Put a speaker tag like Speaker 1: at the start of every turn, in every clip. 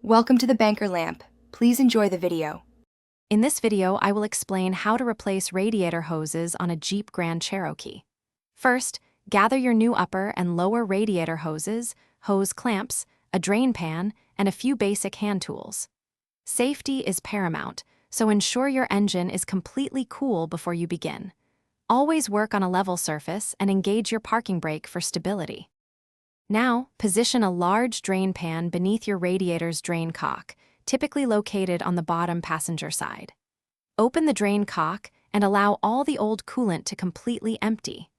Speaker 1: Welcome to the Banker Lamp. Please enjoy the video.
Speaker 2: In this video, I will explain how to replace radiator hoses on a Jeep Grand Cherokee. First, gather your new upper and lower radiator hoses, hose clamps, a drain pan, and a few basic hand tools. Safety is paramount, so ensure your engine is completely cool before you begin. Always work on a level surface and engage your parking brake for stability. Now, position a large drain pan beneath your radiator's drain cock, typically located on the bottom passenger side. Open the drain cock and allow all the old coolant to completely empty.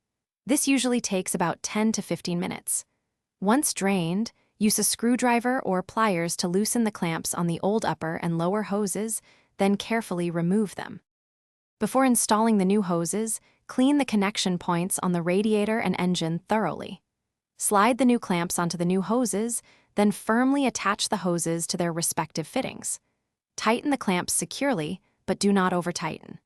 Speaker 2: This usually takes about 10 to 15 minutes. Once drained, use a screwdriver or pliers to loosen the clamps on the old upper and lower hoses, then carefully remove them. Before installing the new hoses, clean the connection points on the radiator and engine thoroughly. Slide the new clamps onto the new hoses, then firmly attach the hoses to their respective fittings. Tighten the clamps securely, but do not over-tighten.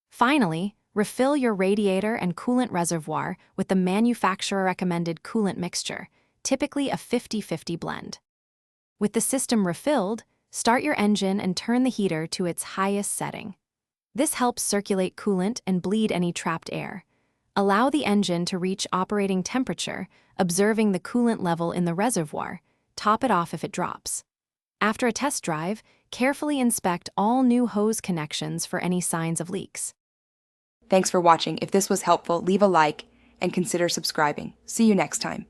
Speaker 2: Finally, refill your radiator and coolant reservoir with the manufacturer-recommended coolant mixture, typically a 50-50 blend. With the system refilled, start your engine and turn the heater to its highest setting. This helps circulate coolant and bleed any trapped air. Allow the engine to reach operating temperature, observing the coolant level in the reservoir. Top it off if it drops. After a test drive, carefully inspect all new hose connections for any signs of leaks.
Speaker 1: Thanks for watching. If this was helpful, leave a like and consider subscribing. See you next time.